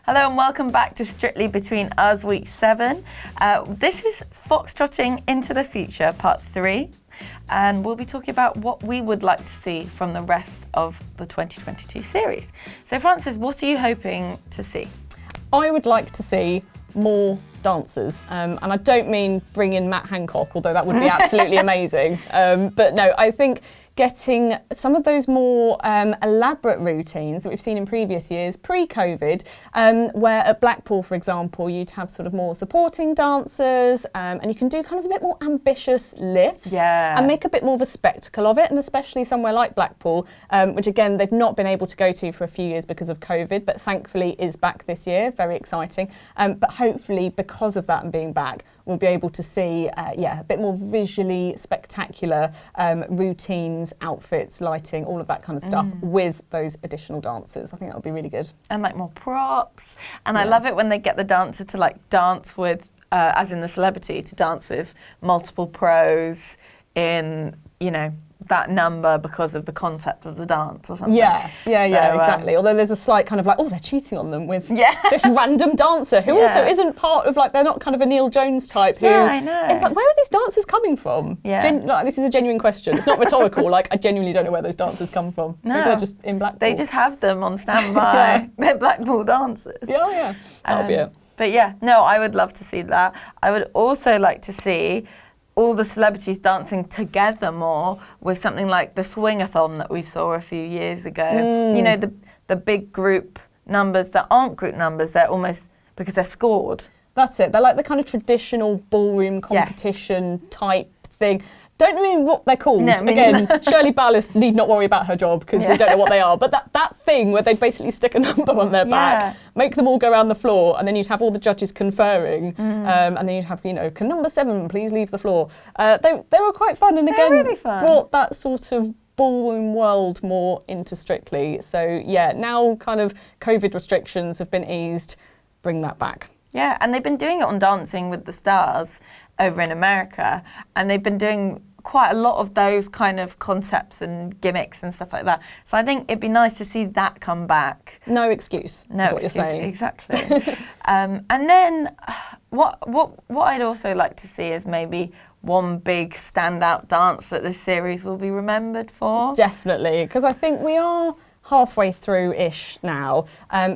Hello and welcome back to Strictly Between Us Week 7. This is Foxtrotting into the Future, Part 3. And we'll be talking about what we would like to see from the rest of the 2022 series. So Frances, what are you hoping to see? I would like to see more dancers, and I don't mean bring in Matt Hancock, although that would be absolutely amazing. But no, I think getting some of those more elaborate routines that we've seen in previous years, pre-COVID, where at Blackpool, for example, you'd have sort of more supporting dancers, and you can do kind of a bit more ambitious lifts and make a bit more of a spectacle of it, and especially somewhere like Blackpool, which again, they've not been able to go to for a few years because of COVID, but thankfully is back this year, very exciting. But hopefully, because of that and being back, we'll be able to see, a bit more visually spectacular routines, outfits, lighting, all of that kind of stuff with those additional dancers. I think that would be really good. And like more props. And I love it when they get the dancer to like dance with, as in the celebrity, to dance with multiple pros in, you know, that number because of the concept of the dance or something. Yeah, exactly. Although there's a slight kind of like, oh, they're cheating on them with this random dancer who also isn't part of, like, they're not kind of a Neil Jones type who... Yeah, I know. It's like, where are these dancers coming from? Yeah. This is a genuine question. It's not rhetorical. Like, I genuinely don't know where those dancers come from. No. Maybe they're just in Blackpool. They just have them on standby. They're Blackpool dancers. Yeah. That'll be it. But yeah, no, I would love to see that. I would also like to see all the celebrities dancing together more with something like the swing-a-thon that we saw a few years ago. You know, the big group numbers that aren't group numbers, they're almost, because they're scored. That's it. They're like the kind of traditional ballroom competition type thing. Don't know what they're called. No, again, Shirley Ballas need not worry about her job because we don't know what they are. But that thing where they basically stick a number on their back, make them all go around the floor, and then you'd have all the judges conferring, and then you'd have, you know, can number 7 please leave the floor? They were quite fun, and again, really fun. Brought that sort of ballroom world more into Strictly. So yeah, now kind of COVID restrictions have been eased, bring that back. Yeah, and they've been doing it on Dancing with the Stars over in America, and they've been doing quite a lot of those kind of concepts and gimmicks and stuff like that. So I think it'd be nice to see that come back. No excuse, is what you're saying. Exactly. And then what I'd also like to see is maybe one big standout dance that this series will be remembered for. Definitely, because I think we are halfway through-ish now,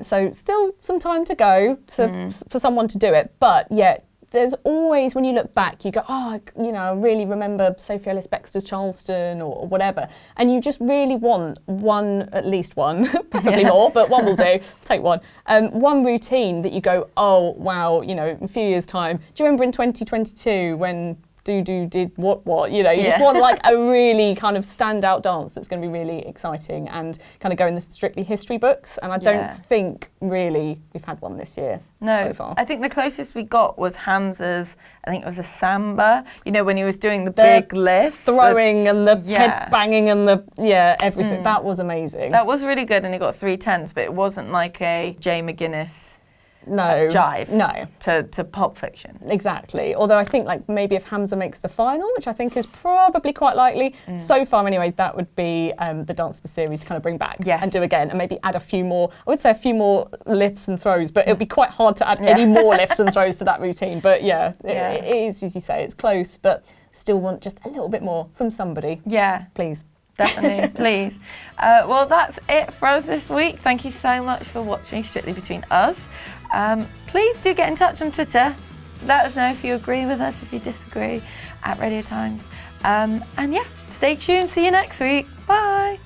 so still some time to go for someone to do it, but yeah, there's always, when you look back, you go, oh, you know, I really remember Sophie Ellis-Bextor's Charleston or whatever, and you just really want at least one, preferably more, but one will do, take one. One routine that you go, oh, wow, you know, in a few years' time. Do you remember in 2022 when did what, you know, you just want like a really kind of standout dance that's going to be really exciting and kind of go in the Strictly history books, and I don't think really we've had one this year so far. I think the closest we got was Hamza's, I think it was a samba, you know, when he was doing the big lifts. Throwing and the head banging and the, everything. That was amazing. That was really good, and he got 3 10s, but it wasn't like a Jay McGuinness jive to Pulp Fiction. Exactly. Although I think like maybe if Hamza makes the final, which I think is probably quite likely, so far anyway, that would be the dance of the series to kind of bring back and do again, and maybe add a few more, I would say a few more lifts and throws, but it would be quite hard to add any more lifts and throws to that routine. But it is, as you say, it's close, but still want just a little bit more from somebody. Yeah. Please. Definitely, please. Well, that's it for us this week. Thank you so much for watching Strictly Between Us. Please do get in touch on Twitter. Let us know if you agree with us, if you disagree, at Radio Times. And yeah, stay tuned. See you next week. Bye.